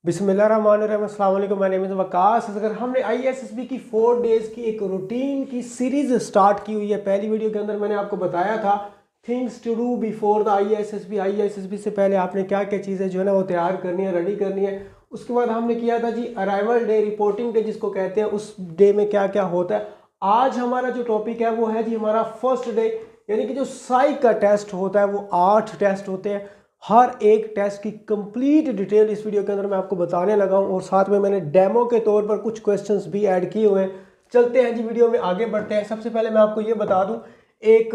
बिस्मिल्लाहिर्रहमानिर्रहीम, अस्सलाम वालेकुम। My name is Waqas. अगर हमने आईएसएसबी की 4 डेज़ की एक रूटीन की सीरीज़ स्टार्ट की हुई है। पहली वीडियो के अंदर मैंने आपको बताया था things to do before the ISSB से पहले आपने क्या क्या चीज़ें जो है ना वो तैयार करनी है, रेडी करनी है। उसके बाद हमने किया था जी अराइवल डे, रिपोर्टिंग डे जिसको कहते हैं, उस डे में क्या क्या होता है। आज हमारा जो टॉपिक है वो है जी हमारा फर्स्ट डे, यानी कि जो साइक का टेस्ट होता है वो 8 टेस्ट होते हैं। हर एक टेस्ट की कंप्लीट डिटेल इस वीडियो के अंदर मैं आपको बताने लगा हूं, और साथ में मैंने डेमो के तौर पर कुछ क्वेश्चंस भी ऐड किए हुए हैं। चलते हैं जी, वीडियो में आगे बढ़ते हैं। सबसे पहले मैं आपको ये बता दूं, एक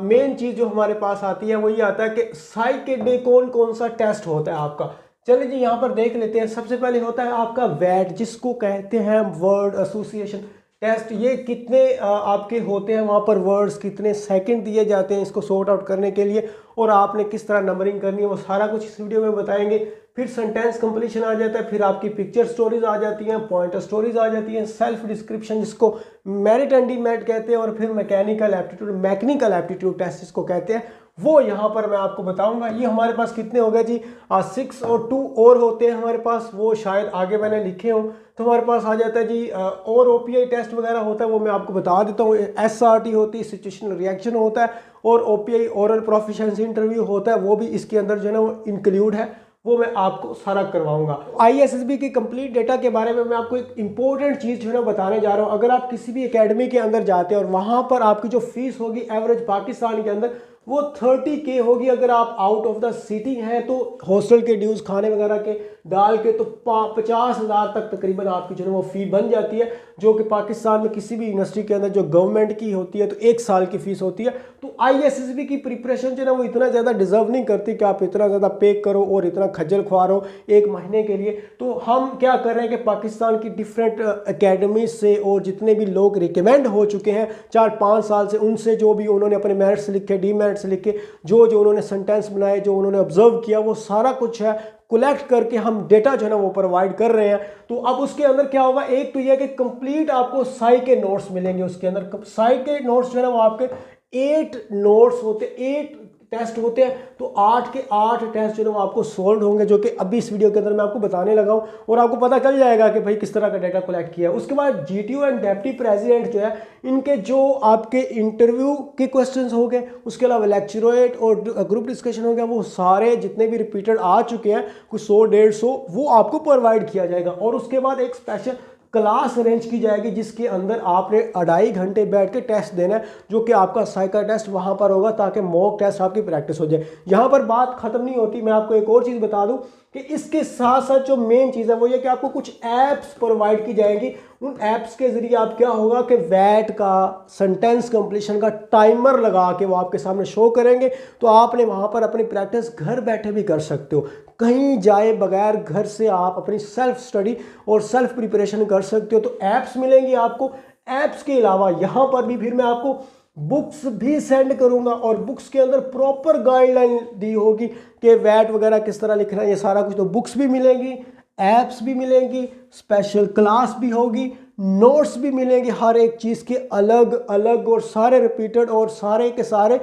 मेन चीज़ जो हमारे पास आती है वो ये आता है कि साइक के डे कौन कौन सा टेस्ट होता है आपका। चलिए जी यहाँ पर देख लेते हैं। सबसे पहले होता है आपका वैट, जिसको कहते हैं वर्ड एसोसिएशन टेस्ट। ये कितने आपके होते हैं, वहाँ पर वर्ड्स कितने सेकंड दिए जाते हैं इसको सॉर्ट आउट करने के लिए, और आपने किस तरह नंबरिंग करनी है वो सारा कुछ इस वीडियो में बताएंगे। फिर सेंटेंस कंप्लीशन आ जाता है, फिर आपकी पिक्चर स्टोरीज आ जाती हैं, पॉइंटर स्टोरीज आ जाती हैं, सेल्फ डिस्क्रिप्शन जिसको मेरिट एंड डीमेरिट कहते हैं, और फिर मैकेनिकल एप्टीट्यूड टेस्ट जिसको कहते हैं, वो यहाँ पर मैं आपको बताऊंगा। ये हमारे पास कितने हो गए जी, 6 और 2 और होते हैं हमारे पास, वो शायद आगे मैंने लिखे हों। तो हमारे पास आ जाता है जी और ओपीआई टेस्ट वगैरह होता है, वो मैं आपको बता देता हूँ। एसआरटी होती है, सिचुएशनल रिएक्शन होता है, और ओपीआई ओरल प्रोफिशिएंसी इंटरव्यू होता है, वो भी इसके अंदर जो है ना वो इंक्लूड है, वो मैं आपको सारा करवाऊंगा। आईएसएसबी की कंप्लीट डेटा के बारे में मैं आपको एक इंपॉर्टेंट चीज़ जो है ना बताने जा रहा हूँ। अगर आप किसी भी एकेडमी के अंदर जाते हैं और वहाँ पर आपकी जो फीस होगी एवरेज पाकिस्तान के अंदर वो 30K होगी। अगर आप आउट ऑफ द सिटी हैं तो हॉस्टल के ड्यूज़ खाने वगैरह के डाल के तो 50,000 तक तकरीबन आपकी जो है वो फ़ी बन जाती है, जो कि पाकिस्तान में किसी भी यूनिवर्सिटी के अंदर जो गवर्नमेंट की होती है तो 1 साल की फ़ीस होती है। तो आईएसएसबी की प्रिपरेशन जो है ना वो इतना ज़्यादा डिजर्व नहीं करती कि आप इतना ज़्यादा पे करो और इतना खज्जल ख्वार हो 1 महीने के लिए। तो हम क्या कर रहे हैं कि पाकिस्तान की डिफरेंट अकेडमी से और जितने भी लोग रिकमेंड हो चुके हैं 4-5 साल से, उनसे जो भी उन्होंने अपने मेरिट्स लिखे, डीमेरिट्स लिखे, जो उन्होंने सेंटेंस बनाए, जो उन्होंने ऑब्जर्व किया, वो सारा कुछ है कलेक्ट करके हम डेटा जो है ना वो प्रोवाइड कर रहे हैं। तो अब उसके अंदर क्या होगा, एक तो यह कि कंप्लीट आपको साई के नोट्स मिलेंगे। उसके अंदर साई के नोट्स जो है ना वो आपके 8 नोट्स होते, 8 टेस्ट होते हैं। तो 8 के 8 टेस्ट जो है वो आपको सोल्व होंगे, जो कि अभी इस वीडियो के अंदर मैं आपको बताने लगा हूं, और आपको पता चल जाएगा कि भाई किस तरह का डेटा कलेक्ट किया है। उसके बाद जीटीओ एंड डेप्टी प्रेसिडेंट जो है, इनके जो आपके इंटरव्यू के क्वेश्चंस हो गए, उसके अलावा लेक्चरेट और ग्रुप डिस्कशन हो गया, वो सारे जितने भी रिपीटेड आ चुके हैं कुछ 100-150 वो आपको प्रोवाइड किया जाएगा। और उसके बाद एक स्पेशल क्लास अरेंज की जाएगी जिसके अंदर आपने 2.5 घंटे बैठ के टेस्ट देना है, जो कि आपका साइका टेस्ट वहां पर होगा, ताकि मॉक टेस्ट आपकी प्रैक्टिस हो जाए। यहां पर बात खत्म नहीं होती, मैं आपको एक और चीज़ बता दूं कि इसके साथ साथ जो मेन चीज़ है वो ये कि आपको कुछ ऐप्स प्रोवाइड की जाएंगी। उन ऐप्स के जरिए आप क्या होगा कि वैट का सेंटेंस कंप्लीशन का टाइमर लगा के वो आपके सामने शो करेंगे, तो आपने वहां पर अपनी प्रैक्टिस घर बैठे भी कर सकते हो, कहीं जाए बगैर घर से आप अपनी सेल्फ स्टडी और सेल्फ प्रिपरेशन कर सकते हो। तो ऐप्स मिलेंगी आपको। ऐप्स के अलावा यहाँ पर भी फिर मैं आपको बुक्स भी सेंड करूंगा, और बुक्स के अंदर प्रॉपर गाइडलाइन दी होगी कि वैट वगैरह किस तरह लिखना है, ये सारा कुछ। तो बुक्स भी मिलेंगी, ऐप्स भी मिलेंगी, स्पेशल क्लास भी होगी, नोट्स भी मिलेंगे, हर एक चीज़ के अलग अलग, और सारे रिपीटेड और सारे के सारे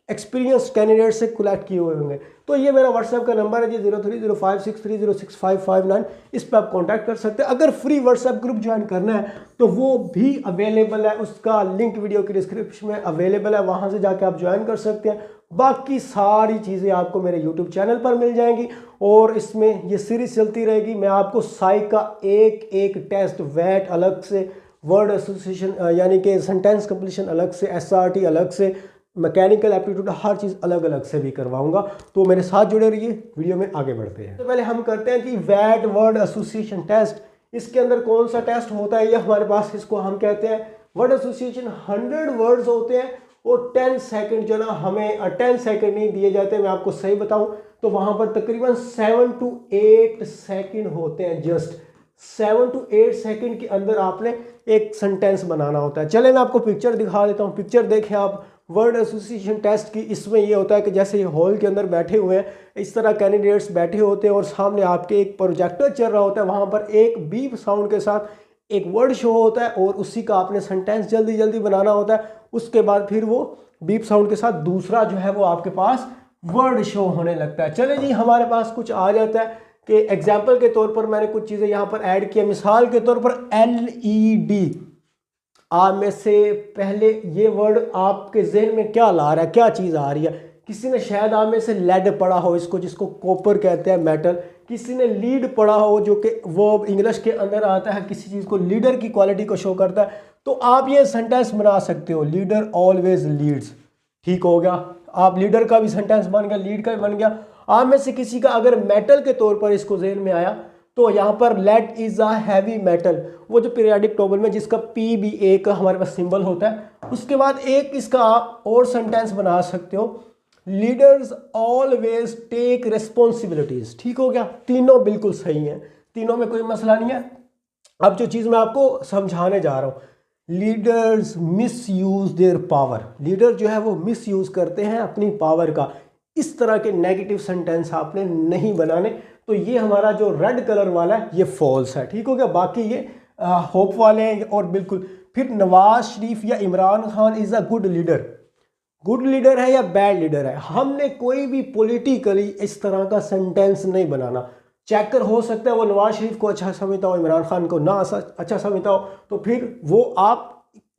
एक्सपीरियंस कैंडिडेट से कलेक्ट किए हुए होंगे। तो ये मेरा व्हाट्सएप का नंबर है जी 030563065559, इस पर आप कांटेक्ट कर सकते हैं। अगर फ्री व्हाट्सएप ग्रुप ज्वाइन करना है तो वो भी अवेलेबल है, उसका लिंक वीडियो के डिस्क्रिप्शन में अवेलेबल है, वहां से जाके आप ज्वाइन कर सकते हैं। बाकी सारी चीज़ें आपको मेरे यूट्यूब चैनल पर मिल जाएंगी, और इसमें ये सीरीज चलती रहेगी। मैं आपको साइक का एक एक टेस्ट, वैट अलग से, वर्ड एसोसिएशन यानी कि सेंटेंस कंप्लीशन अलग से, एसआरटी अलग से, मैकेनिकल एप्टीट्यूड, हर चीज़ अलग अलग से भी करवाऊंगा। तो मेरे साथ जुड़े रहिए, वीडियो में आगे बढ़ते हैं। तो पहले हम करते हैं कि वैट वर्ड एसोसिएशन टेस्ट। इसके अंदर कौन सा टेस्ट होता है ये हमारे पास, इसको हम कहते हैं वर्ड एसोसिएशन। 100 वर्ड्स होते हैं और 10 सेकंड जो ना हमें 10 सेकंड नहीं दिए जाते। मैं आपको सही बताऊं तो वहां पर तकरीबन 7 to 8 सेकंड होते हैं। जस्ट 7 to 8 सेकंड के अंदर आपने एक सेंटेंस बनाना होता है। चले मैं आपको पिक्चर दिखा देता हूँ। पिक्चर देखें आप वर्ड एसोसिएशन टेस्ट की। इसमें ये होता है कि जैसे ये हॉल के अंदर बैठे हुए हैं, इस तरह कैंडिडेट्स बैठे होते हैं और सामने आपके एक प्रोजेक्टर चल रहा होता है, वहाँ पर एक बीप साउंड के साथ एक वर्ड शो होता है और उसी का आपने सेंटेंस जल्दी जल्दी बनाना होता है। उसके बाद फिर वो बीप साउंड के साथ दूसरा जो है वो आपके पास वर्ड शो होने लगता है। चले जी, हमारे पास कुछ आ जाता है। कि एग्जाम्पल के तौर पर मैंने कुछ चीज़ें यहाँ पर ऐड किया। मिसाल के तौर पर LED, आप में से पहले ये वर्ड आपके जहन में क्या ला रहा है, क्या चीज़ आ रही है? किसी ने शायद आप में से लेड पढ़ा हो, इसको जिसको कॉपर कहते हैं, मेटल। किसी ने लीड पढ़ा हो, जो कि वर्ब इंग्लिश के अंदर आता है, किसी चीज़ को लीडर की क्वालिटी को शो करता है। तो आप ये सेंटेंस बना सकते हो, लीडर ऑलवेज लीड्स। ठीक हो गया, आप लीडर का भी सेंटेंस बन गया, लीड का भी बन गया। आप में से किसी का अगर मेटल के तौर पर इसको जहन में आया तो यहाँ पर lead is a heavy metal, वो जो पीरियोडिक टेबल में जिसका PBA का हमारे पास सिंबल होता है। उसके बाद एक इसका आप और सेंटेंस बना सकते हो, लीडर्स ऑलवेज टेक रिस्पॉन्सिबिलिटीज। ठीक हो गया, तीनों बिल्कुल सही हैं, तीनों में कोई मसला नहीं है। अब जो चीज़ मैं आपको समझाने जा रहा हूँ, leaders miss use their power, leader जो है वो मिस यूज करते हैं अपनी पावर का। इस तरह के नेगेटिव सेंटेंस आपने नहीं बनाने। तो ये हमारा जो रेड कलर वाला है ये फॉल्स है। ठीक हो गया, बाकी ये होप वाले हैं। और बिल्कुल फिर नवाज शरीफ या Imran Khan is a good leader, good leader है या बैड लीडर है? हमने कोई भी पॉलिटिकली इस तरह का सेंटेंस नहीं बनाना। चेकर हो सकता है वो नवाज शरीफ को अच्छा समझता हो, इमरान खान को ना अच्छा समझता हो, तो फिर वो आप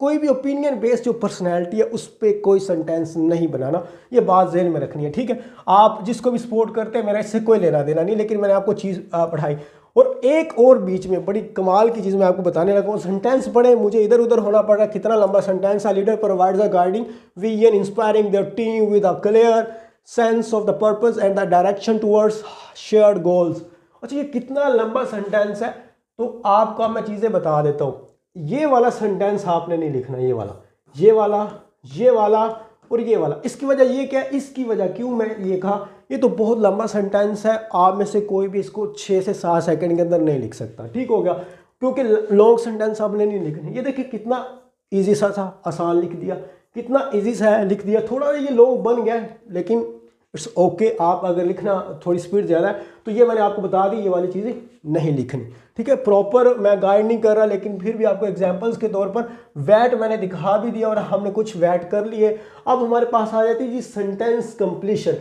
कोई भी ओपिनियन बेस्ड जो पर्सनैलिटी है उस पर कोई सेंटेंस नहीं बनाना। ये बात जहन में रखनी है। ठीक है, आप जिसको भी सपोर्ट करते हैं मेरा इससे कोई लेना देना नहीं, लेकिन मैंने आपको चीज़ पढ़ाई। और एक और बीच में बड़ी कमाल की चीज़ मैं आपको बताने लगा हूँ। सेंटेंस पढ़े, मुझे इधर उधर होना पड़ रहा है, कितना लंबा सेंटेंस है। Leader provides a guiding vision inspiring their team with a clear sense of the purpose and the direction towards shared goals. अच्छा, ये कितना लंबा सेंटेंस है, तो आपको मैं चीज़ें बता देता हूँ। ये वाला सेंटेंस आपने नहीं लिखना, ये वाला, ये वाला, ये वाला और ये वाला। इसकी वजह ये क्या है, इसकी वजह क्यों मैं ये कहा, ये तो बहुत लंबा सेंटेंस है, आप में से कोई भी इसको 6 से 7 सेकंड के अंदर नहीं लिख सकता। ठीक हो गया, क्योंकि लॉन्ग सेंटेंस आपने नहीं लिखने। ये देखिए कितना ईजी सा था, आसान लिख दिया, कितना ईजी सा है, लिख दिया। थोड़ा ये लॉन्ग बन गया लेकिन इट्स ओके। आप अगर लिखना थोड़ी स्पीड ज़्यादा है तो ये मैंने आपको बता दी, ये वाली चीज़ें नहीं लिखनी। ठीक है, प्रॉपर मैं गाइड नहीं कर रहा, लेकिन फिर भी आपको एग्जांपल्स के तौर पर वैट मैंने दिखा भी दिया और हमने कुछ वैट कर लिए। अब हमारे पास आ जाती है जी सेंटेंस कंप्लीशन।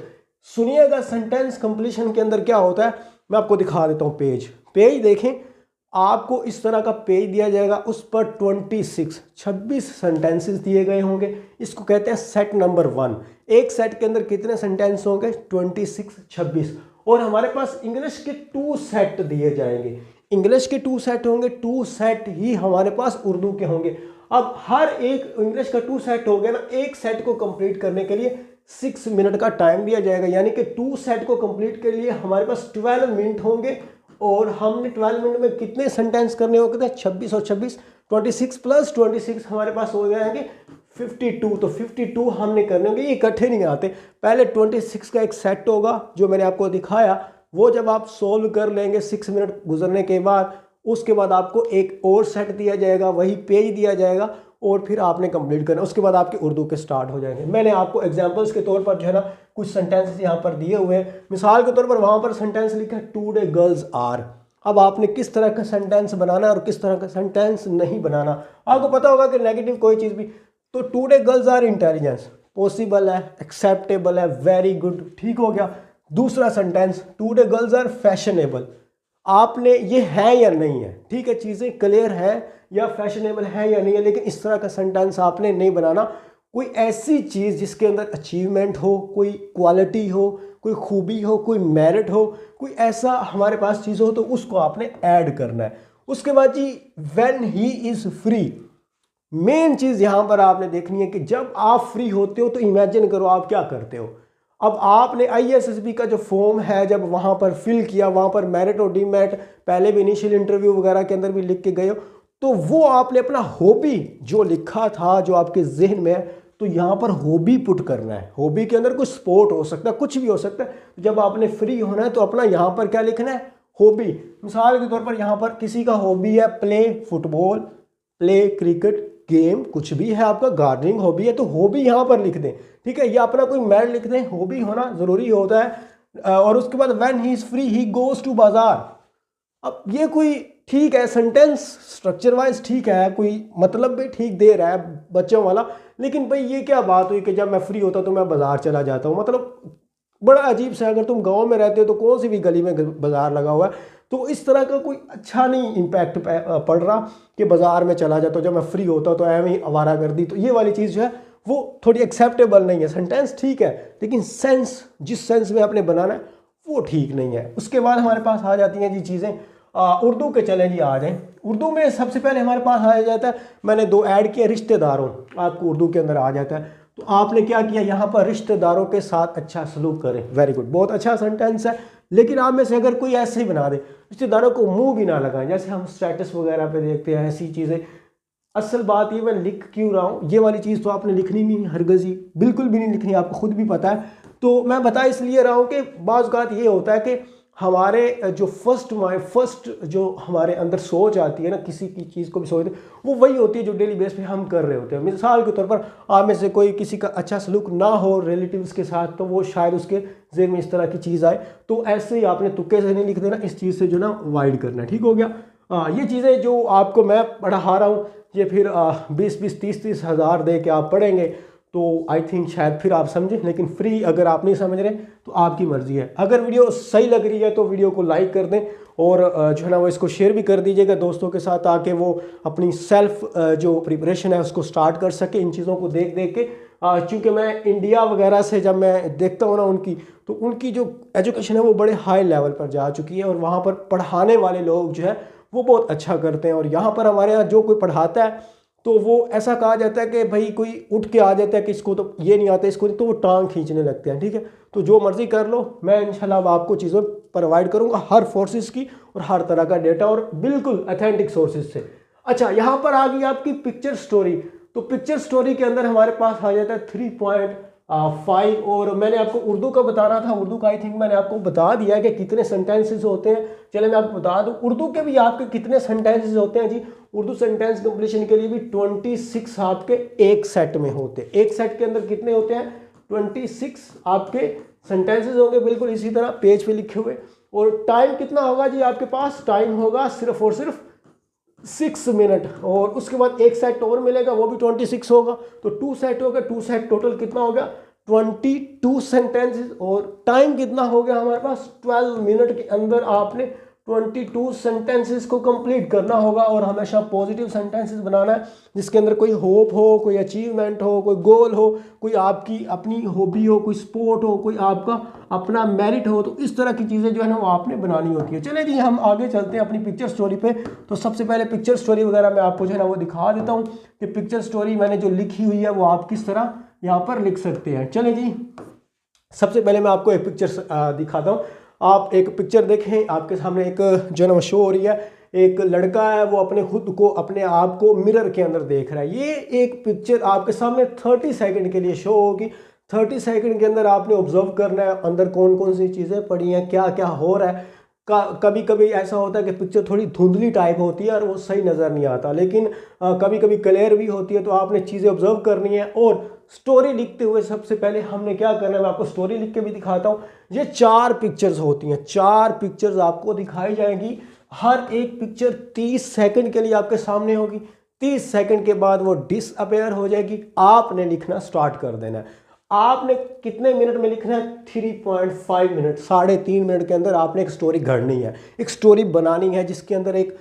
सुनिएगा, सेंटेंस कंप्लीशन के अंदर क्या होता है मैं आपको दिखा देता हूँ। पेज देखें, आपको इस तरह का पेज दिया जाएगा, उस पर 26 सेंटेंसेस दिए गए होंगे। इसको कहते हैं सेट नंबर 1। एक सेट के अंदर कितने सेंटेंस होंगे? 26। और हमारे पास इंग्लिश के 2 सेट दिए जाएंगे। इंग्लिश के 2 सेट होंगे, 2 सेट ही हमारे पास उर्दू के होंगे। अब हर एक इंग्लिश का 2 सेट हो गया ना, एक सेट को कंप्लीट करने के लिए 6 मिनट का टाइम दिया जाएगा। यानी कि 2 सेट को कंप्लीट के लिए हमारे पास 12 मिनट होंगे और हमने 12 मिनट में कितने सेंटेंस करने होते हैं? 26 और 26, 26 प्लस 26 हमारे पास हो जाएंगे 52। तो 52 हमने करने होंगे, ये इकट्ठे नहीं आते। पहले 26 का एक सेट होगा जो मैंने आपको दिखाया, वो जब आप सोल्व कर लेंगे 6 मिनट गुजरने के बाद, उसके बाद आपको एक और सेट दिया जाएगा, वही पेज दिया जाएगा और फिर आपने कंप्लीट करना। उसके बाद आपके उर्दू के स्टार्ट हो जाएंगे। मैंने आपको एग्जांपल्स के तौर पर जो है ना कुछ सेंटेंसेस यहाँ पर दिए हुए हैं। मिसाल के तौर पर वहाँ पर सेंटेंस लिखा है टुडे गर्ल्स आर। अब आपने किस तरह का सेंटेंस बनाना है और किस तरह का सेंटेंस नहीं बनाना। आपको पता होगा कि नेगेटिव कोई चीज़ भी, तो today girls are intelligence possible है, एक्सेप्टेबल है, वेरी गुड। ठीक हो गया। दूसरा sentence today girls are fashionable. आपने ये है या नहीं है, ठीक है, चीज़ें क्लियर है या फैशनेबल है या नहीं है, लेकिन इस तरह का सेंटेंस आपने नहीं बनाना। कोई ऐसी चीज़ जिसके अंदर अचीवमेंट हो, कोई क्वालिटी हो, कोई खूबी हो, कोई मेरिट हो, कोई ऐसा हमारे पास चीज़ हो, तो उसको आपने ऐड करना है। उसके बाद जी when he is free, main चीज़ यहाँ पर आपने देखनी है कि जब आप फ्री होते हो तो इमेजिन करो आप क्या करते हो। अब आपने ISSB का जो फॉर्म है जब वहाँ पर फिल किया, वहाँ पर मेरिट और डीमेरिट पहले भी इनिशियल इंटरव्यू वगैरह के अंदर भी लिख के गए हो, तो वो आपने अपना हॉबी जो लिखा था जो आपके जहन में है, तो यहाँ पर हॉबी पुट करना है। हॉबी के अंदर कुछ स्पोर्ट हो सकता है, कुछ भी हो सकता है। जब आपने फ्री होना है तो अपना यहाँ पर क्या लिखना है? हॉबी। मिसाल के तौर पर यहाँ पर किसी का हॉबी है play football, play cricket, game, कुछ भी है आपका, गार्डनिंग हॉबी है, तो हॉबी यहाँ पर लिख दें। ठीक है, या अपना कोई मेरिट लिख दें, हॉबी होना ज़रूरी होता है। और उसके बाद when he is free he goes to bazaar. अब ये कोई ठीक है, सेंटेंस स्ट्रक्चर वाइज ठीक है, कोई मतलब भी ठीक दे रहा है बच्चों वाला, लेकिन भाई ये क्या बात हुई कि जब मैं फ्री होता तो मैं बाजार चला जाता हूँ। मतलब बड़ा अजीब सा, अगर तुम गांव में रहते हो तो कौन सी भी गली में बाजार लगा हुआ है, तो इस तरह का कोई अच्छा नहीं इम्पैक्ट पड़ रहा कि बाजार में चला जाता, जब मैं फ्री होता तो एवं ही आवारागर्दी, तो ये वाली चीज़ जो है वो थोड़ी एक्सेप्टेबल नहीं है। सेंटेंस ठीक है लेकिन सेंस, जिस सेंस में आपने बनाना है वो ठीक नहीं है। उसके बाद हमारे पास आ जाती हैं जी चीज़ें उर्दू के, चले जी आ जाएँ। उर्दू में सबसे पहले हमारे पास आ जाता है, मैंने 2 ऐड किए रिश्तेदारों, आपको उर्दू के अंदर आ जाता है, तो आपने क्या किया यहाँ पर रिश्तेदारों के साथ अच्छा सलूक करें। वेरी गुड, बहुत अच्छा सेंटेंस है। लेकिन आप में से अगर कोई ऐसे ही बना दे, रिश्तेदारों को मुंह भी ना लगाएं, जैसे हम स्टेटस वगैरह पे देखते हैं ऐसी चीज़ें। असल बात ये मैं लिख क्यों रहा हूँ, ये वाली चीज़ तो आपने लिखनी नहीं, हरगज़ ही बिल्कुल भी नहीं लिखनी, आपको खुद भी पता है। तो मैं बता इसलिए रहा हूँ कि बाज़ औक़ात ये होता है कि हमारे जो फर्स्ट जो हमारे अंदर सोच आती है ना, किसी की चीज़ को भी सोचते, वो वही होती है जो डेली बेस पे हम कर रहे होते हैं। मिसाल के तौर पर आप में से कोई किसी का अच्छा सलूक ना हो रिलेटिव्स के साथ, तो वो शायद उसके ज़हन में इस तरह की चीज़ आए, तो ऐसे ही आपने तुक्के से नहीं लिख देना, इस चीज़ से जो ना अवॉइड करना। ठीक हो गया। ये चीज़ें जो आपको मैं पढ़ा रहा हूँ, ये फिर 20-20, 30-30 हज़ार दे के आप पढ़ेंगे तो आई थिंक शायद फिर आप समझें, लेकिन फ्री अगर आप नहीं समझ रहे तो आपकी मर्ज़ी है। अगर वीडियो सही लग रही है तो वीडियो को लाइक कर दें और जो है ना वो इसको शेयर भी कर दीजिएगा दोस्तों के साथ, ताकि वो अपनी सेल्फ जो प्रिपरेशन है उसको स्टार्ट कर सके इन चीज़ों को देख देख के। चूँकि मैं इंडिया वगैरह से जब मैं देखता हूँ ना उनकी, तो उनकी जो एजुकेशन है वो बड़े हाई लेवल पर जा चुकी है और वहाँ पर पढ़ाने वाले लोग जो है वो बहुत अच्छा करते हैं। और यहाँ पर हमारे यहाँ जो कोई पढ़ाता है तो वो ऐसा कहा जाता है कि भाई कोई उठ के आ जाता है कि इसको तो ये नहीं आता, इसको नहीं, तो वो टांग खींचने लगते हैं। ठीक है, तो जो मर्जी कर लो, मैं इंशाल्लाह आपको चीज़ें प्रोवाइड करूंगा हर फोर्सेस की और हर तरह का डेटा और बिल्कुल अथेंटिक सोर्सेज से। अच्छा, यहाँ पर आ गई आपकी पिक्चर स्टोरी। तो पिक्चर स्टोरी के अंदर हमारे पास आ जाता है 3.5 और मैंने आपको उर्दू का बताना था। उर्दू का आई थिंक मैंने आपको बता दिया है कि कितने सेंटेंसेस होते हैं। चले मैं आपको बता दूं उर्दू के भी आपके कितने सेंटेंसेस होते हैं जी। उर्दू सेंटेंस कंप्लीशन के लिए भी 26 आपके एक सेट में होते हैं। एक सेट के अंदर कितने होते हैं? 26 आपके सेंटेंसेस होंगे, बिल्कुल इसी तरह पेज पे लिखे हुए। और टाइम कितना होगा जी आपके पास? टाइम होगा सिर्फ और सिर्फ 6 मिनट। और उसके बाद एक सेट और मिलेगा, वो भी 26 होगा, तो 2 सेट हो गया। 2 सेट टोटल कितना हो गया? 22 सेंटेंसेस। और टाइम कितना हो गया हमारे पास? 12 मिनट के अंदर आपने 22 सेंटेंसेस को कंप्लीट करना होगा। और हमेशा पॉजिटिव सेंटेंसेस बनाना है, जिसके अंदर कोई होप हो, कोई अचीवमेंट हो, कोई गोल हो, कोई आपकी अपनी हॉबी हो, कोई स्पोर्ट हो, कोई आपका अपना मेरिट हो। तो इस तरह की चीज़ें जो है ना वो आपने बनानी होती है। चले जी हम आगे चलते हैं अपनी पिक्चर स्टोरी पे। तो सबसे पहले पिक्चर स्टोरी वगैरह मैं आपको जो है ना वो दिखा देता हूँ कि पिक्चर स्टोरी मैंने जो लिखी हुई है वो आप किस तरह यहाँ पर लिख सकते हैं। चले जी, सबसे पहले मैं आपको एक पिक्चर दिखाता हूँ। आप एक पिक्चर देखें, आपके सामने एक जो है ना शो हो रही है। एक लड़का है, वो अपने खुद को, अपने आप को मिरर के अंदर देख रहा है। ये एक पिक्चर आपके सामने 30 सेकंड के लिए शो होगी। 30 सेकंड के अंदर आपने ऑब्जर्व करना है अंदर कौन कौन सी चीज़ें पड़ी हैं, क्या क्या हो रहा है। कभी कभी ऐसा होता है कि पिक्चर थोड़ी धुंधली टाइप होती है और वो सही नज़र नहीं आता, लेकिन कभी कभी क्लियर भी होती है। तो आपने चीज़ें ऑब्जर्व करनी है। और स्टोरी लिखते हुए सबसे पहले हमने क्या करना है, मैं आपको स्टोरी लिख के भी दिखाता हूँ। ये 4 पिक्चर्स होती हैं, 4 पिक्चर्स आपको दिखाई जाएंगी। हर एक पिक्चर 30 सेकंड के लिए आपके सामने होगी। 30 सेकंड के बाद वो डिसअपेयर हो जाएगी। आपने लिखना स्टार्ट कर देना है। आपने कितने मिनट में लिखना है? 3.5 मिनट, 3.5 मिनट के अंदर आपने एक स्टोरी घड़नी है, एक स्टोरी बनानी है, जिसके अंदर एक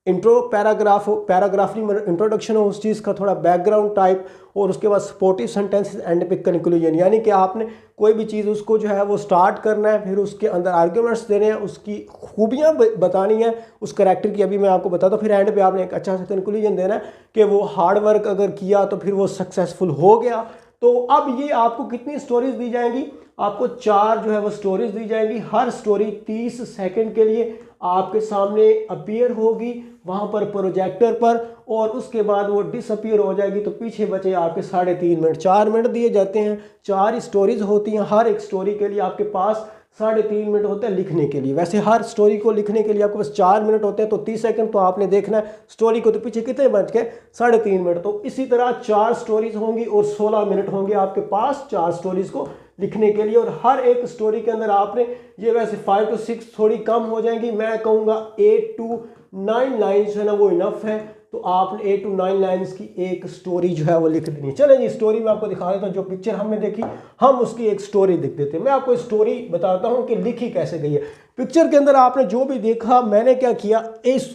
इंट्रो पैराग्राफ हो, पैराग्राफ नहीं इंट्रोडक्शन हो उस चीज़ का, थोड़ा बैकग्राउंड टाइप, और उसके बाद सपोर्टिव सेंटेंसेस एंड पे कंक्लूजन। यानी कि आपने कोई भी चीज़ उसको जो है वो स्टार्ट करना है, फिर उसके अंदर आर्ग्यूमेंट्स देने हैं, उसकी खूबियाँ बतानी है उस करैक्टर की, अभी मैं आपको बताता हूँ। फिर एंड पे आपने एक अच्छा सा कंक्लूजन देना है कि वो हार्ड वर्क अगर किया तो फिर वो सक्सेसफुल हो गया। तो अब ये आपको कितनी स्टोरीज दी जाएंगी? आपको 4 जो है वो स्टोरीज दी जाएंगी। हर स्टोरी 30 सेकंड के लिए आपके सामने अपीयर होगी वहां पर प्रोजेक्टर पर, और उसके बाद वो डिसअपीयर हो जाएगी। तो पीछे बचे आपके 3.5 मिनट। 4 मिनट दिए जाते हैं, 4 स्टोरीज होती हैं। हर एक स्टोरी के लिए आपके पास 3.5 मिनट होते हैं लिखने के लिए। वैसे हर स्टोरी को लिखने के लिए आपके पास 4 मिनट होते हैं, तो 30 सेकंड तो आपने देखना है स्टोरी को, तो पीछे कितने बच गए? 3.5 मिनट। तो इसी तरह 4 स्टोरीज होंगी और 16 मिनट होंगे आपके पास 4 स्टोरीज को लिखने के लिए। और हर एक स्टोरी के अंदर आपने, ये वैसे 5 to 6 थोड़ी कम हो जाएंगी, मैं कहूँगा 8 to 9 लाइन्स है ना वो इनफ है। तो आपने 8 to 9 लाइन्स की एक स्टोरी जो है वो लिख देनी है। चलें जी, स्टोरी में आपको दिखा देता हूँ। जो पिक्चर हमने देखी हम उसकी एक स्टोरी लिख देते हैं। मैं आपको स्टोरी बताता हूँ कि लिखी कैसे गई है। पिक्चर के अंदर आपने जो भी देखा, मैंने क्या किया,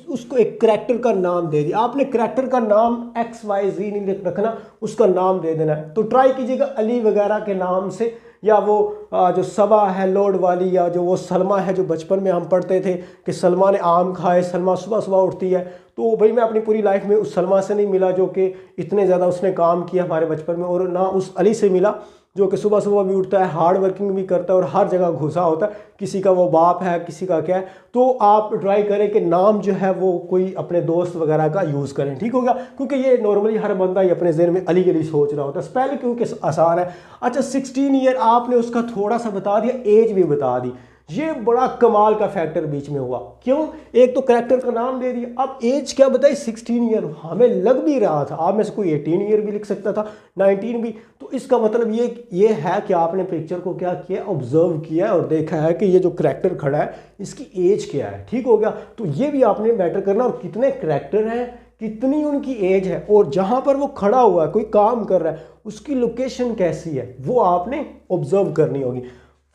उसको एक करैक्टर का नाम दे दिया। आपने करैक्टर का नाम XYZ नहीं रखना, उसका नाम दे देना है। तो ट्राई कीजिएगा अली वगैरह के नाम से, या वो जो सबा है लोड वाली, या जो वो सलमा है जो बचपन में हम पढ़ते थे कि सलमा ने आम खाए, सलमा सुबह सुबह उठती है। तो भाई मैं अपनी पूरी लाइफ में उस सलमा से नहीं मिला जो कि इतने ज़्यादा उसने काम किया हमारे बचपन में, और ना उस अली से मिला जो कि सुबह सुबह भी उठता है, हार्ड वर्किंग भी करता है और हर जगह घुसा होता है। किसी का वो बाप है, किसी का क्या है। तो आप ट्राई करें कि नाम जो है वो कोई अपने दोस्त वगैरह का यूज़ करें, ठीक होगा। क्योंकि ये नॉर्मली हर बंदा ही अपने ज़हन में अली गली सोच रहा होता है। स्पेल क्योंकि आसान है। अच्छा 16 ईयर आपने उसका थोड़ा सा बता दिया, एज भी बता दी। ये बड़ा कमाल का फैक्टर बीच में हुआ। क्यों? एक तो कैरेक्टर का नाम दे दिया, अब एज क्या बताई, 16 ईयर। हमें लग भी रहा था आप में से कोई 18 ईयर भी लिख सकता था, 19 भी। तो इसका मतलब ये है कि आपने पिक्चर को क्या किया, ऑब्जर्व किया और देखा है कि ये जो कैरेक्टर खड़ा है इसकी एज क्या है, ठीक हो गया। तो ये भी आपने मैटर करना, और कितने कैरेक्टर हैं, कितनी उनकी एज है, और जहां पर वो खड़ा हुआ है कोई काम कर रहा है उसकी लोकेशन कैसी है, वो आपने ऑब्जर्व करनी होगी।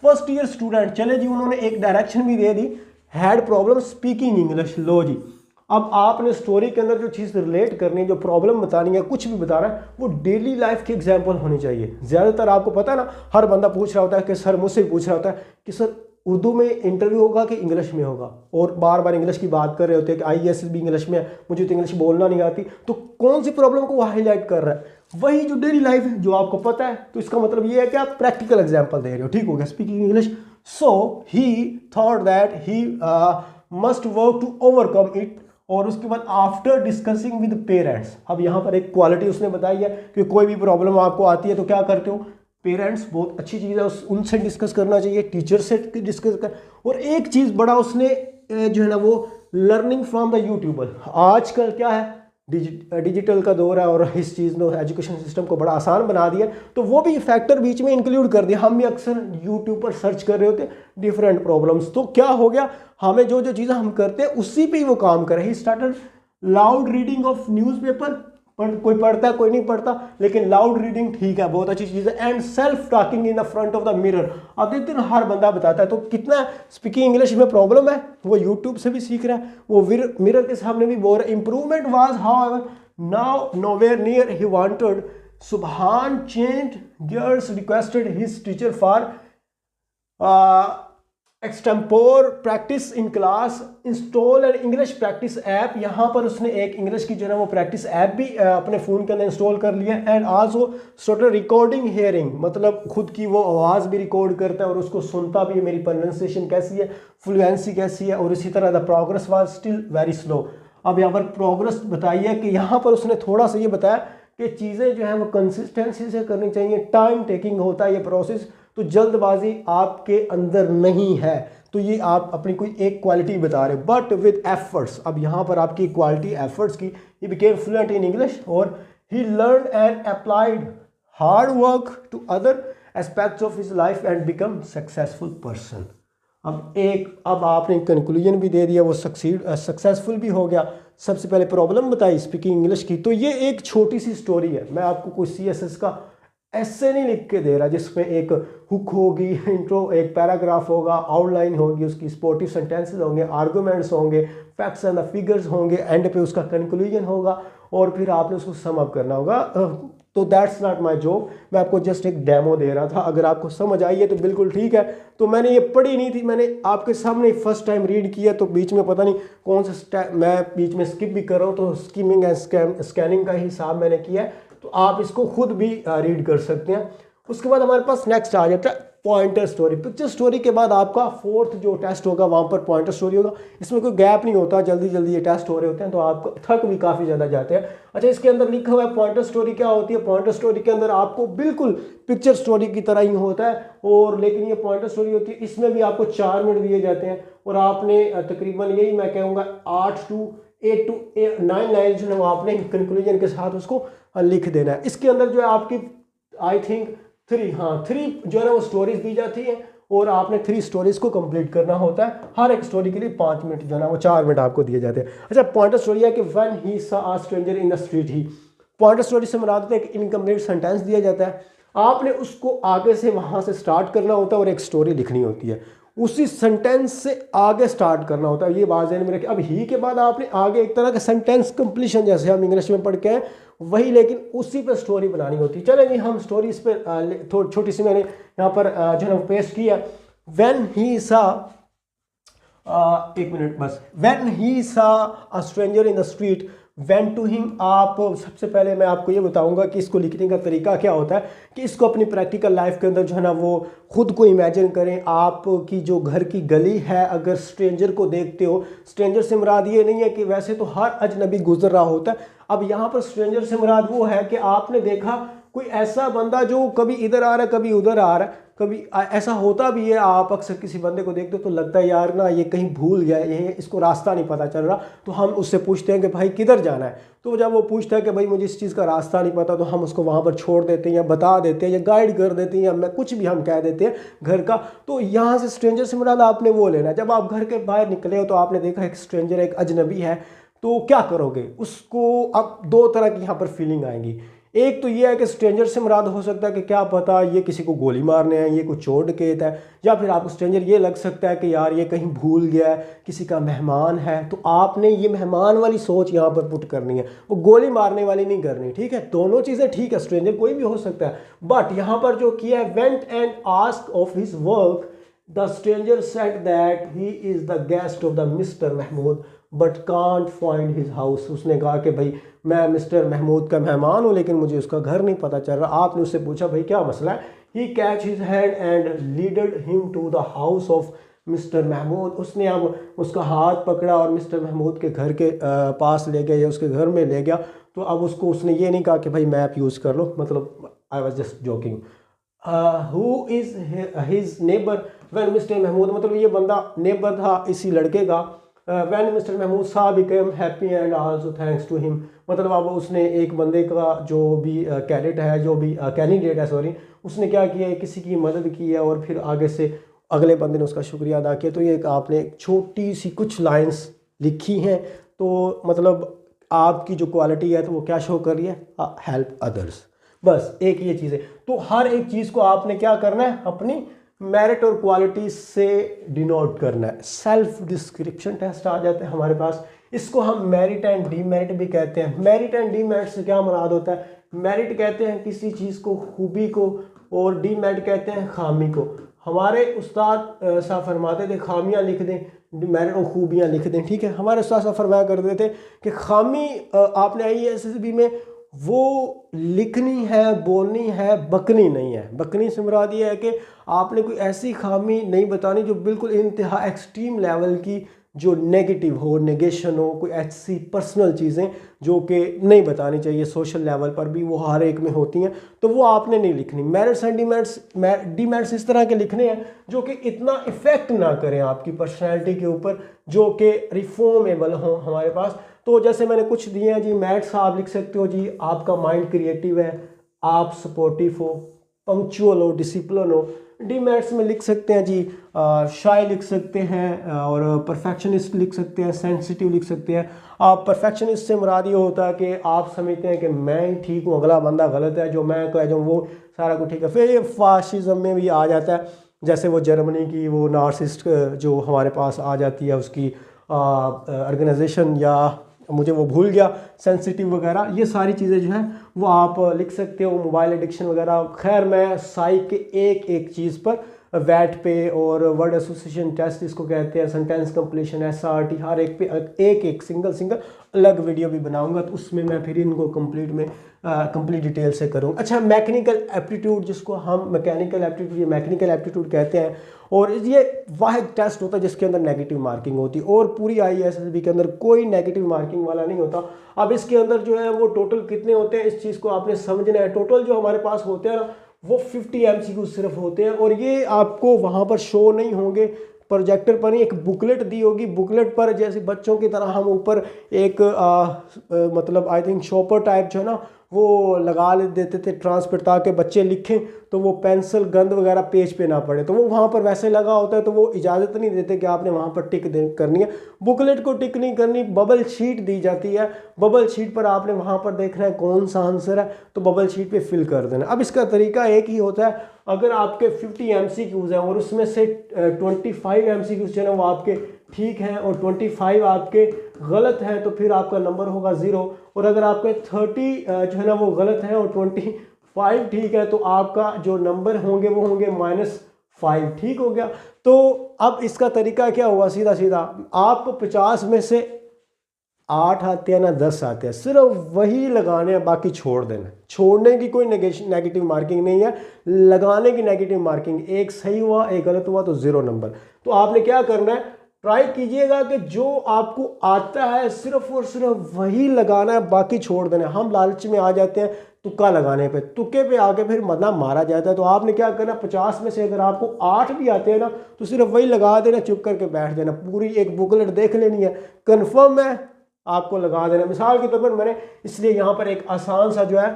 फर्स्ट ईयर स्टूडेंट, चले जी, उन्होंने एक डायरेक्शन भी दे दी, हैड प्रॉब्लम स्पीकिंग इंग्लिश। लो जी, अब आपने स्टोरी के अंदर जो चीज़ रिलेट करनी है, जो प्रॉब्लम बतानी है, कुछ भी बताना है, वो डेली लाइफ की एग्जांपल होनी चाहिए। ज़्यादातर आपको पता है ना, हर बंदा पूछ रहा होता है कि सर, मुझसे पूछ रहा होता है कि सर उर्दू में इंटरव्यू होगा कि इंग्लिश में होगा, और बार बार इंग्लिश की बात कर रहे होते हैं कि IAS भी इंग्लिश में है, मुझे तो इंग्लिश बोलना नहीं आती। तो कौन सी प्रॉब्लम को वो हाईलाइट कर रहा है? वही जो डेली लाइफ है, जो आपको पता है। तो इसका मतलब ये है कि आप प्रैक्टिकल एग्जांपल दे रहे हो, ठीक हो गया, speaking English. So he thought that he must work to overcome it, और उसके बाद आफ्टर डिस्कसिंग विद पेरेंट्स। अब यहाँ पर एक क्वालिटी उसने बताई है कि कोई भी प्रॉब्लम आपको आती है तो क्या करते हो, पेरेंट्स बहुत अच्छी चीज़ है, उनसे डिस्कस करना चाहिए, टीचर से डिस्कस कर। और एक चीज़ बड़ा उसने जो है ना वो लर्निंग फ्रॉम द यूट्यूबर। आजकल क्या है, डिजिटल का दौर है, और इस चीज़ ने एजुकेशन सिस्टम को बड़ा आसान बना दिया। तो वो भी फैक्टर बीच में इंक्लूड कर दिया। हम भी अक्सर यूट्यूब पर सर्च कर रहे होते डिफरेंट प्रॉब्लम्स, तो क्या हो गया, हमें जो जो चीज़ें हम करते हैं उसी पे ही वो काम कर रहे हैं। He started loud reading of newspaper, कोई पढ़ता है कोई नहीं पढ़ता, लेकिन लाउड रीडिंग ठीक है, बहुत अच्छी चीज़ है। And self talking in the front of the mirror. अब देखते हैं हर बंदा बताता है। तो कितना स्पीकिंग इंग्लिश में प्रॉब्लम है, वो यूट्यूब से भी सीख रहा है, वो मिरर के सामने भी बोल रहा है। Improvement was however now nowhere near he wanted. Subhan changed gears, requested his teacher for extempore practice in class, install an English practice app. यहाँ पर उसने एक इंग्लिश की जो है वो प्रैक्टिस ऐप भी अपने फ़ोन के अंदर इंस्टॉल कर लिया। And also started recording hearing, मतलब खुद की वो आवाज़ भी रिकॉर्ड करता है और उसको सुनता भी है, मेरी प्रोनाउंसिएशन कैसी है, फ्लुएंसी कैसी है। और इसी तरह the progress was still very slow. अब यहाँ पर प्रोग्रेस बताइए कि यहाँ पर उसने थोड़ा सा ये बताया कि चीज़ें जो हैं वो कंसिस्टेंसी से करनी चाहिए, टाइम टेकिंग होता है ये प्रोसेस, तो जल्दबाजी आपके अंदर नहीं है। तो ये आप अपनी कोई एक क्वालिटी बता रहे, बट विद एफर्ट्स। अब यहाँ पर आपकी क्वालिटी एफर्ट्स की, he became fluent in English और he learn and applied hard work to other aspects of his life and become successful person. अब आपने कंक्लूजन भी दे दिया, वो सक्सेसफुल भी हो गया। सबसे पहले प्रॉब्लम बताई स्पीकिंग इंग्लिश की। तो ये एक छोटी सी स्टोरी है, मैं आपको कोई CSS का ऐसे नहीं लिख के दे रहा जिसमें एक हुक होगी, इंट्रो, एक पैराग्राफ होगा, आउटलाइन होगी, उसकी स्पोर्टिव सेंटेंसेस होंगे, आर्गूमेंट्स होंगे, फैक्ट्स एंड द फिगर्स होंगे, एंड पे उसका कंक्लूजन होगा और फिर आपने उसको सम अप करना होगा। तो दैट्स नॉट माय जॉब, मैं आपको जस्ट एक डेमो दे रहा था। अगर आपको समझ आई है तो बिल्कुल ठीक है। तो मैंने ये पढ़ी नहीं थी, मैंने आपके सामने फर्स्ट टाइम रीड किया, तो बीच में पता नहीं कौन सा मैं बीच में स्किप भी कर रहा हूँ, तो स्किमिंग एंड स्कैनिंग का हिसाब मैंने किया है। तो आप इसको खुद भी रीड कर सकते हैं। उसके बाद हमारे पास नेक्स्ट आ जाता है पॉइंटर स्टोरी। पिक्चर स्टोरी के बाद आपका फोर्थ जो टेस्ट होगा वहाँ पर पॉइंटर स्टोरी होगा। इसमें कोई गैप नहीं होता, जल्दी जल्दी ये टेस्ट हो रहे होते हैं, तो आपको थक भी काफ़ी ज़्यादा जाते हैं। अच्छा, इसके अंदर लिखा हुआ है पॉइंटर स्टोरी क्या होती है। पॉइंटर स्टोरी के अंदर आपको बिल्कुल पिक्चर स्टोरी की तरह ही होता है, और लेकिन ये पॉइंटर स्टोरी होती है, इसमें भी आपको 4 मिनट दिए जाते हैं, और आपने तकरीबन यही मैं कहूँगा 8 to 9 लाइन जो है वो आपने कंक्लूजन के साथ उसको लिख देना है। इसके अंदर जो है आपकी आई थिंक 3 जो है ना वो स्टोरीज दी जाती है, और आपने 3 स्टोरीज को कंप्लीट करना होता है। हर एक स्टोरी के लिए 5 मिनट जो है ना वो 4 मिनट आपको दिए जाते हैं। अच्छा, पॉइंटर स्टोरी है कि when he saw a stranger in the street he, pointer story से मुराद होता है कि इनकम्प्लीट सेंटेंस दिया जाता है, आपने उसको आगे से वहाँ से स्टार्ट करना होता है और एक स्टोरी लिखनी होती है, उसी सेंटेंस से आगे स्टार्ट करना होता है। ये बात ध्यान में रखिए। अब ही के बाद आपने आगे एक तरह का सेंटेंस कंप्लीशन जैसे हम इंग्लिश में पढ़ के हैं वही, लेकिन उसी पर स्टोरी बनानी होती है। चले जी हम स्टोरी इस पर थोड़ी छोटी सी मैंने यहाँ पर जो है पेस्ट किया। व्हेन ही सा एक मिनट बस, when he saw a stranger in the street went to him. आप सबसे पहले मैं आपको ये बताऊंगा कि इसको लिखने का तरीका क्या होता है, कि इसको अपनी प्रैक्टिकल लाइफ के अंदर जो है ना वो खुद को इमेजिन करें। आपकी जो घर की गली है, अगर स्ट्रेंजर को देखते हो, स्ट्रेंजर से मुराद ये नहीं है कि वैसे तो हर अजनबी गुजर रहा होता है, अब यहाँ पर स्ट्रेंजर से मुराद वो है कि आपने देखा कोई ऐसा बंदा जो कभी इधर आ रहा है कभी उधर आ रहा है, कभी ऐसा होता भी है। आप अक्सर किसी बंदे को देखते हो तो लगता है यार ना ये कहीं भूल गया, ये इसको रास्ता नहीं पता चल रहा, तो हम उससे पूछते हैं कि भाई किधर जाना है। तो जब वो पूछता है कि भाई मुझे इस चीज़ का रास्ता नहीं पता, तो हम उसको वहाँ पर छोड़ देते हैं या बता देते हैं या गाइड कर देते हैं या मैं कुछ भी हम कह देते हैं घर का। तो यहाँ से स्ट्रेंजर से मुराद आपने वो लेना। जब आप घर के बाहर निकले हो तो आपने देखा एक स्ट्रेंजर एक अजनबी है, तो क्या करोगे उसको। अब 2 तरह की यहाँ पर फीलिंग आएंगी। एक तो ये है कि स्ट्रेंजर से मुराद हो सकता है कि क्या पता ये किसी को गोली मारने है, ये कुछ चोर डकैत है, या फिर आपको स्ट्रेंजर ये लग सकता है कि यार ये कहीं भूल गया है, किसी का मेहमान है। तो आपने ये मेहमान वाली सोच यहाँ पर पुट करनी है, वो गोली मारने वाली नहीं करनी, ठीक है। दोनों चीज़ें ठीक है, स्ट्रेंजर कोई भी हो सकता है, बट यहाँ पर जो किया है, went and ask of his work, the stranger said that he is the guest of the mister Mahmood but can't find his house. उसने कहा कि भाई मैं मिस्टर महमूद का मेहमान हूँ लेकिन मुझे उसका घर नहीं पता चल रहा। आपने उससे पूछा भाई क्या मसला है। He catch his hand and leaded him to the house of mister Mahmood. उसने अब उसका हाथ पकड़ा और मिस्टर महमूद के घर के पास ले गया या उसके घर में ले गया। तो अब उसको उसने ये नहीं कहा कि भाई मैप यूज़ कर लो, मतलब I was just joking. Who is his neighbour when mister Mahmood, मतलब ये बंदा नेबर था इसी लड़के का। When mister Mahmood saw became happy and also thanks to him, मतलब अब उसने एक बंदे का जो भी कैडेट है, जो भी कैंडिडेट है सॉरी, उसने क्या किया, किसी की मदद की है और फिर आगे से अगले बंदे ने उसका शुक्रिया अदा किया। तो ये एक आपने छोटी सी कुछ लाइंस लिखी हैं, तो मतलब आपकी जो क्वालिटी है तो वो क्या शो कर रही है, हेल्प अदर्स। बस एक ये चीज़ है। तो हर एक चीज़ को आपने क्या करना है, अपनी मेरिट और क्वालिटी से डिनोट करना है। सेल्फ डिस्क्रिप्शन टेस्ट आ जाते हैं हमारे पास, इसको हम मेरिट एंड डीमेरिट भी कहते हैं। मेरिट एंड डीमेरिट से क्या मुराद होता है, मेरिट कहते हैं किसी चीज़ को, खूबी को, और डीमेरिट कहते हैं खामी को। हमारे उस्ताद साहब फरमाते थे खामियां लिख दें, मेरिट और खूबियां लिख दें, ठीक है। हमारे उस्ताद साहब फरमाया करते थे कि खामी आपने IASSB में वो लिखनी है, बोलनी है, बकनी नहीं है। बकनी से मुराद ये है कि आपने कोई ऐसी खामी नहीं बतानी जो बिल्कुल इंतहा एक्सट्रीम लेवल की, जो नेगेटिव हो, नेगेशन हो, कोई ऐसी पर्सनल चीज़ें जो कि नहीं बतानी चाहिए। सोशल लेवल पर भी वो हर एक में होती हैं, तो वो आपने नहीं लिखनी। मेरिट्स एंड डीमेरिट्स इस तरह के लिखने हैं जो कि इतना इफ़ेक्ट ना करें आपकी पर्सनैलिटी के ऊपर, जो कि रिफॉर्मेबल हों हमारे पास। तो जैसे मैंने कुछ दिए हैं जी, मेरिट्स आप लिख सकते हो जी, आपका माइंड क्रिएटिव है, आप सपोर्टिव हो, पंक्चुअल हो, डिसिप्लिन हो। डीमेरिट्स में लिख सकते हैं जी, शाय लिख सकते हैं, और परफेक्शनिस्ट लिख सकते हैं, सेंसिटिव लिख सकते हैं। आप परफेक्शनिस्ट से मुराद ये होता है कि आप समझते हैं कि मैं ही ठीक हूँ, अगला बंदा गलत है, जो मैं कह जाऊँ वो सारा कुछ ठीक है। फिर ये फाशिज्म में भी आ जाता है, जैसे वो जर्मनी की वो नार्सिस्ट जो हमारे पास आ जाती है, उसकी ऑर्गेनाइजेशन, या मुझे वो भूल गया, सेंसिटिव वगैरह, ये सारी चीज़ें जो हैं वो आप लिख सकते हो। मोबाइल एडिक्शन वगैरह। खैर मैं साइक के एक एक चीज़ पर, वैट पे और वर्ड एसोसिएशन टेस्ट इसको कहते हैं, सेंटेंस कंप्लीशन, SRT, हर एक पे एक एक सिंगल अलग वीडियो भी बनाऊंगा, तो उसमें मैं फिर इनको कंप्लीट डिटेल से करूँगा। अच्छा, मैकेनिकल एप्टीट्यूड, जिसको हम मैकेनिकल एप्टीट्यूड या मैकेनिकल एप्टीट्यूड कहते हैं, और ये वाहिद टेस्ट होता है जिसके अंदर नेगेटिव मार्किंग होती है, और पूरी IASSB के अंदर कोई नेगेटिव मार्किंग वाला नहीं होता। अब इसके अंदर जो है वो टोटल कितने होते हैं, इस चीज़ को आपने समझना है। टोटल जो हमारे पास होते हैं ना, वो 50 MCQ सिर्फ होते हैं, और ये आपको वहाँ पर शो नहीं होंगे प्रोजेक्टर पर ही। एक बुकलेट दी होगी, बुकलेट पर जैसे बच्चों की तरह हम ऊपर एक मतलब आई थिंक शॉपर टाइप जो है ना वो लगा देते थे ट्रांसपेरेंट, ताकि बच्चे लिखें। तो वो पेंसिल गंद वगैरह पेज पे ना पड़े, तो वो वहाँ पर वैसे लगा होता है, तो वो इजाज़त नहीं देते कि आपने वहाँ पर टिक करनी है। बुकलेट को टिक नहीं करनी, बबल शीट दी जाती है, बबल शीट पर आपने वहाँ पर देखना है कौन सा आंसर है, तो बबल शीट पे फिल कर देना। अब इसका तरीका एक ही होता है, अगर आपके 50 MCQs हैं और उसमें से 25 MCQs जो है वो आपके ठीक हैं और 25 आपके गलत हैं, तो फिर आपका नंबर होगा 0। और अगर आपके 30 जो है ना वो गलत हैं और 25 ठीक है, तो आपका जो नंबर होंगे वो होंगे -5। ठीक हो गया। तो अब इसका तरीका क्या हुआ, सीधा सीधा आपको 50 में से 8 आते हैं ना 10 आते हैं, सिर्फ वही लगाने हैं, बाकी छोड़ देना। छोड़ने की कोई नेगेटिव मार्किंग नहीं है, लगाने की नेगेटिव मार्किंग। एक सही हुआ एक गलत हुआ तो 0 नंबर। तो आपने क्या करना है, ट्राई कीजिएगा कि जो आपको आता है सिर्फ और सिर्फ वही लगाना है, बाकी छोड़ देना है। हम लालच में आ जाते हैं तुक्का लगाने पे, तुक्के पे आके फिर मतलब मारा जाता है। तो आपने क्या करना, 50 में से अगर आपको 8 भी आते हैं ना, तो सिर्फ वही लगा देना, चुप करके बैठ जाना। पूरी एक बुकलेट देख लेनी है, कन्फर्म है, आपको लगा देना। मिसाल के तौर पर मैंने इसलिए यहाँ पर एक आसान सा जो है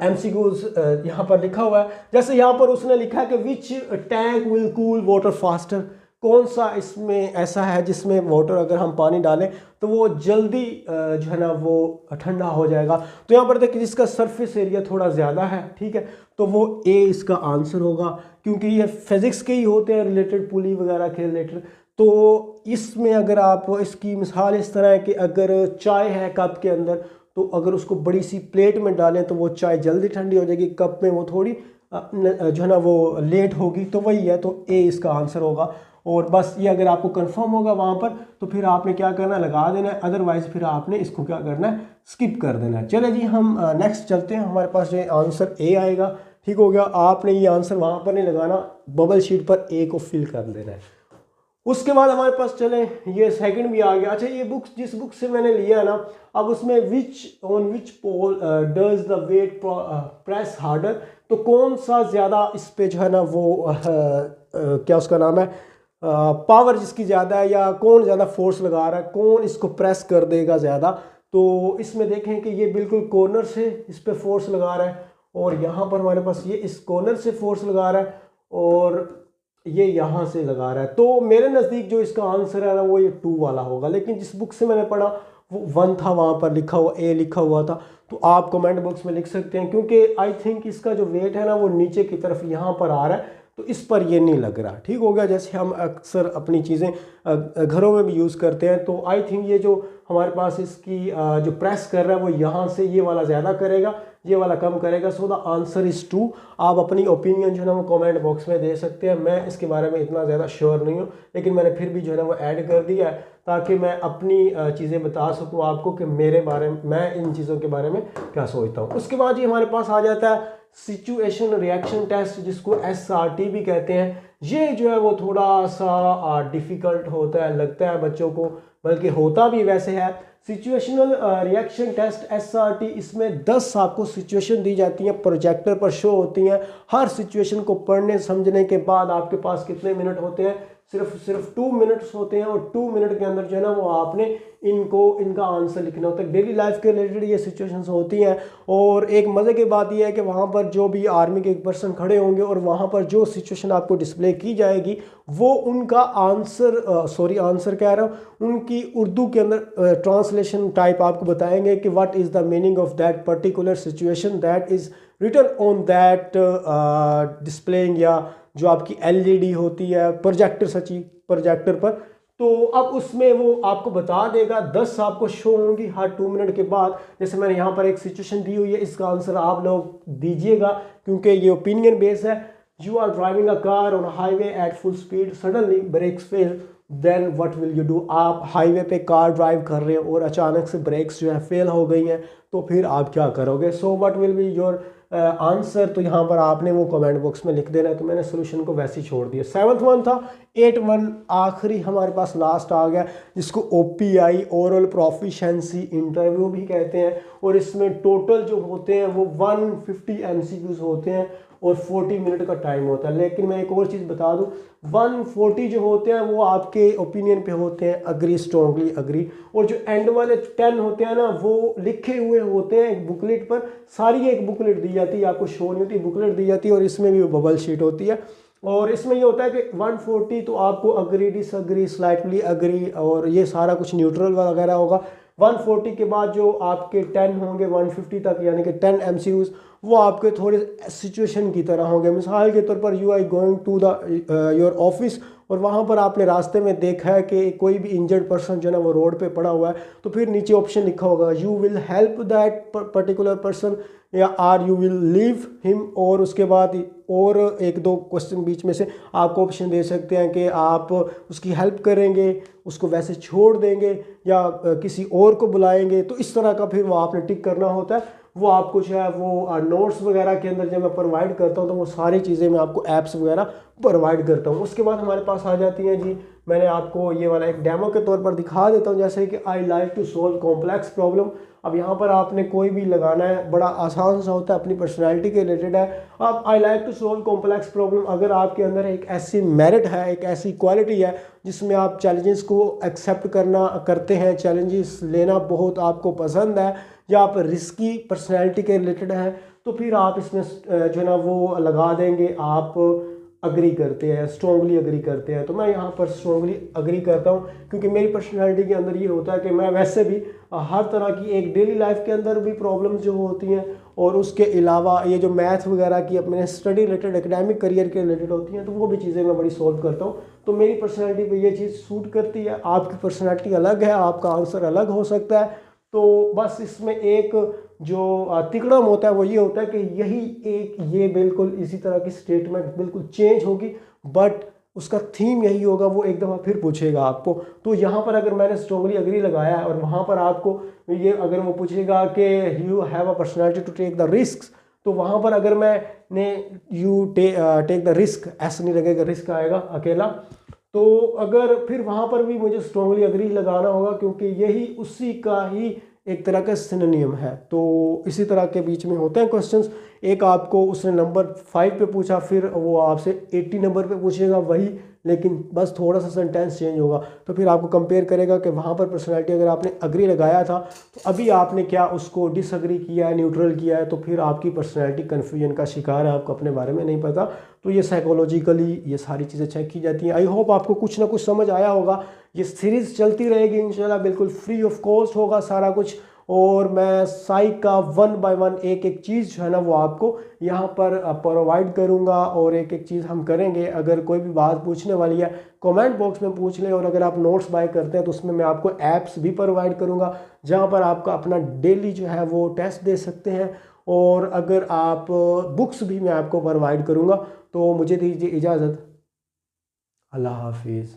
MCQs यहाँ पर लिखा हुआ है। जैसे यहाँ पर उसने लिखा है कि which tank will cool water faster, कौन सा इसमें ऐसा है जिसमें वाटर अगर हम पानी डालें तो वो जल्दी जो है ना वो ठंडा हो जाएगा। तो यहाँ पर देखिए जिसका सरफेस एरिया थोड़ा ज़्यादा है, ठीक है, तो वो ए इसका आंसर होगा, क्योंकि ये फिज़िक्स के ही होते हैं रिलेटेड, पुली वगैरह के रिलेटेड। तो इसमें अगर आप इसकी मिसाल इस तरह है कि अगर चाय है कप के अंदर, तो अगर उसको बड़ी सी प्लेट में डालें तो वो चाय जल्दी ठंडी हो जाएगी, कप में वो थोड़ी जो है ना वो लेट होगी। तो वही है, तो ए इसका आंसर होगा। और बस ये अगर आपको कंफर्म होगा वहाँ पर, तो फिर आपने क्या करना है, लगा देना है, अदरवाइज़ फिर आपने इसको क्या करना है, स्किप कर देना है। चले जी हम नेक्स्ट चलते हैं। हमारे पास जो आंसर ए आएगा, ठीक हो गया। आपने ये आंसर वहाँ पर नहीं लगाना, बबल शीट पर ए को फिल कर देना है। उसके बाद हमारे पास चले, ये सेकंड भी आ गया। अच्छा, ये बुक जिस बुक से मैंने लिया ना, अब उसमें on which pole does the weight press harder, तो कौन सा ज़्यादा इस पे जो है ना वो क्या उसका नाम है, पावर जिसकी ज़्यादा है, या कौन ज़्यादा फोर्स लगा रहा है, कौन इसको प्रेस कर देगा ज़्यादा। तो इसमें देखें कि ये बिल्कुल कॉर्नर से इस पर फोर्स लगा रहा है, और यहाँ पर हमारे पास ये इस कॉर्नर से फोर्स लगा रहा है, और ये यहाँ से लगा रहा है। तो मेरे नज़दीक जो इसका आंसर है ना वो ये 2 वाला होगा, लेकिन जिस बुक से मैंने पढ़ा वो 1 था, वहाँ पर लिखा हुआ ए लिखा हुआ था। तो आप कमेंट बॉक्स में लिख सकते हैं, क्योंकि आई थिंक इसका जो वेट है ना वो नीचे की तरफ यहाँ पर आ रहा है, तो इस पर ये नहीं लग रहा। ठीक हो गया। जैसे हम अक्सर अपनी चीज़ें घरों में भी यूज़ करते हैं, तो आई थिंक ये जो हमारे पास इसकी जो प्रेस कर रहा है वो यहाँ से ये वाला ज़्यादा करेगा, ये वाला कम करेगा। So the answer is 2। आप अपनी ओपिनियन जो है ना वो कमेंट बॉक्स में दे सकते हैं। मैं इसके बारे में इतना ज़्यादा श्योर नहीं हूँ, लेकिन मैंने फिर भी जो है ना वो ऐड कर दिया है ताकि मैं अपनी चीज़ें बता सकूँ आपको कि मेरे बारे में, मैं इन चीज़ों के बारे में क्या सोचता हूँ। उसके बाद ये हमारे पास आ जाता है सिचुएशन रिएक्शन टेस्ट, जिसको SRT भी कहते हैं। ये जो है वो थोड़ा सा डिफ़िकल्ट होता है, लगता है बच्चों को, बल्कि होता भी वैसे है। सिचुएशनल रिएक्शन टेस्ट SRT, इसमें 10 आपको सिचुएशन दी जाती हैं, प्रोजेक्टर पर शो होती हैं। हर सिचुएशन को पढ़ने समझने के बाद आपके पास कितने मिनट होते हैं, सिर्फ 2 मिनट्स होते हैं, और 2 मिनट के अंदर जो है ना वो आपने इनका आंसर लिखना होता है। डेली लाइफ के रिलेटेड ये सिचुएशंस होती हैं। और एक मज़े की बात यह है कि वहाँ पर जो भी आर्मी के एक पर्सन खड़े होंगे और वहाँ पर जो सिचुएशन आपको डिस्प्ले की जाएगी वो उनका आंसर कह रहा हूँ, उनकी उर्दू के अंदर ट्रांसलेशन टाइप आपको बताएंगे कि what is the meaning of that particular situation that is written on that displaying, या जो आपकी LED होती है प्रोजेक्टर पर। तो अब उसमें वो आपको बता देगा, 10 आपको शो होंगी हर 2 मिनट के बाद। जैसे मैंने यहाँ पर एक सिचुएशन दी हुई है, इसका आंसर आप लोग दीजिएगा क्योंकि ये ओपिनियन बेस है। You are driving a car on highway at full speed, suddenly brakes fail, then what will you do. आप हाईवे पे कार ड्राइव कर रहे हो और अचानक से ब्रेक्स जो है फेल हो गई हैं, तो फिर आप क्या करोगे। So what will be your answer. तो यहाँ पर आपने वो कमेंट बॉक्स में लिख देना है। तो मैंने सोल्यूशन को वैसे ही छोड़ दिया। 7th वन था। 8 वन आखिरी हमारे पास लास्ट आ गया, जिसको OPI ओरल प्रोफिशिएंसी इंटरव्यू भी कहते हैं। और इसमें टोटल जो होते हैं वो 150 MCQs होते हैं, और 40 मिनट का टाइम होता है। लेकिन मैं एक और चीज़ बता दूं, 140 जो होते हैं वो आपके ओपिनियन पे होते हैं, अग्री, स्ट्रॉन्गली अग्री, और जो एंड वाले 10 होते हैं ना वो लिखे हुए होते हैं एक बुकलेट पर, सारी एक बुकलेट दी जाती है, आपको शो नहीं होती, बुकलेट दी जाती है, और इसमें भी बबल शीट होती है। और इसमें ये होता है कि 140 तो आपको अग्री, डिसअग्री, स्लाइटली अग्री और ये सारा कुछ न्यूट्रल वगैरह होगा। 140 के बाद जो आपके 10 होंगे 150 तक, यानी कि 10 MCQs, वो आपके थोड़े सिचुएशन की तरह होंगे। मिसाल के तौर पर you are going to the your office, और वहाँ पर आपने रास्ते में देखा है कि कोई भी इंजर्ड पर्सन जो है ना वो रोड पे पड़ा हुआ है, तो फिर नीचे ऑप्शन लिखा होगा you will help that particular person या or you will leave him, और उसके बाद और एक दो क्वेश्चन बीच में से आपको ऑप्शन दे सकते हैं कि आप उसकी हेल्प करेंगे, उसको वैसे छोड़ देंगे, या किसी और को बुलाएंगे। तो इस तरह का फिर वो आपने टिक करना होता है। वो आपको जो है वो नोट्स वगैरह के अंदर जब मैं प्रोवाइड करता हूँ तो वो सारी चीज़ें मैं आपको ऐप्स वगैरह प्रोवाइड करता हूँ। उसके बाद हमारे पास आ जाती हैं जी, मैंने आपको ये वाला एक डेमो के तौर पर दिखा देता हूँ, जैसे कि I like to solve complex problem. अब यहाँ पर आपने कोई भी लगाना है, बड़ा आसान सा होता है, अपनी पर्सनैलिटी के रिलेटेड है। आप I like to solve complex problem, अगर आपके अंदर एक ऐसी मेरिट है, एक ऐसी क्वालिटी है जिसमें आप चैलेंजेस को एक्सेप्ट करते हैं, चैलेंजेस लेना बहुत आपको पसंद है, या आप रिस्की पर्सनैलिटी के रिलेटेड हैं, तो फिर आप इसमें जो है ना वो लगा देंगे आप अग्री करते हैं, स्ट्रॉन्गली अग्री करते हैं। तो मैं यहाँ पर स्ट्रॉन्गली अग्री करता हूँ, क्योंकि मेरी पर्सनैलिटी के अंदर ये होता है कि मैं वैसे भी हर तरह की एक डेली लाइफ के अंदर भी प्रॉब्लम्स जो होती हैं, और उसके अलावा ये जो मैथ वगैरह की अपने स्टडी रिलेटेड, एकेडमिक करियर के रिलेटेड होती हैं, तो वो भी चीज़ें मैं बड़ी सॉल्व करता हूँ। तो मेरी पर्सनैलिटी पे ये चीज़ सूट करती है। आपकी पर्सनैलिटी अलग है, आपका आंसर अलग हो सकता है। तो बस इसमें एक जो तिकड़म होता है वो ये होता है कि ये बिल्कुल इसी तरह की स्टेटमेंट बिल्कुल चेंज होगी, बट उसका थीम यही होगा, वो एक दफ़ा फिर पूछेगा आपको। तो यहाँ पर अगर मैंने स्ट्रॉन्गली अग्री लगाया है, और वहाँ पर आपको ये अगर वो पूछेगा कि you have a personality to take the risk, तो वहाँ पर अगर मैंने यू टेक द रिस्क, ऐसा नहीं लगेगा, रिस्क आएगा अकेला। तो अगर फिर वहाँ पर भी मुझे स्ट्रॉन्गली अग्री लगाना होगा, क्योंकि यही उसी का ही एक तरह का सिनोनिम है। तो इसी तरह के बीच में होते हैं क्वेश्चंस। एक आपको उसने नंबर 5 पे पूछा, फिर वो आपसे 80 नंबर पे पूछेगा वही, लेकिन बस थोड़ा सा सेंटेंस चेंज होगा। तो फिर आपको कंपेयर करेगा कि वहाँ पर पर्सनैलिटी अगर आपने अग्री लगाया था, तो अभी आपने क्या उसको डिसअग्री किया है, न्यूट्रल किया है, तो फिर आपकी पर्सनैलिटी कन्फ्यूजन का शिकार है, आपको अपने बारे में नहीं पता। तो ये साइकोलॉजिकली ये सारी चीज़ें चेक की जाती हैं। आई होप आपको कुछ ना कुछ समझ आया होगा। ये सीरीज़ चलती रहेगी इंशाल्लाह, बिल्कुल फ्री ऑफ कॉस्ट होगा सारा कुछ, और मैं साइक का 1 बाय 1 एक एक चीज़ जो है ना वो आपको यहाँ पर प्रोवाइड करूँगा, और एक एक चीज़ हम करेंगे। अगर कोई भी बात पूछने वाली है कमेंट बॉक्स में पूछ लें, और अगर आप नोट्स बाय करते हैं तो उसमें मैं आपको ऐप्स भी प्रोवाइड करूँगा, जहाँ पर आपका अपना डेली जो है वो टेस्ट दे सकते हैं। और अगर आप बुक्स भी मैं आपको प्रोवाइड करूँगा। तो मुझे दीजिए इजाज़त, अल्लाह हाफिज़।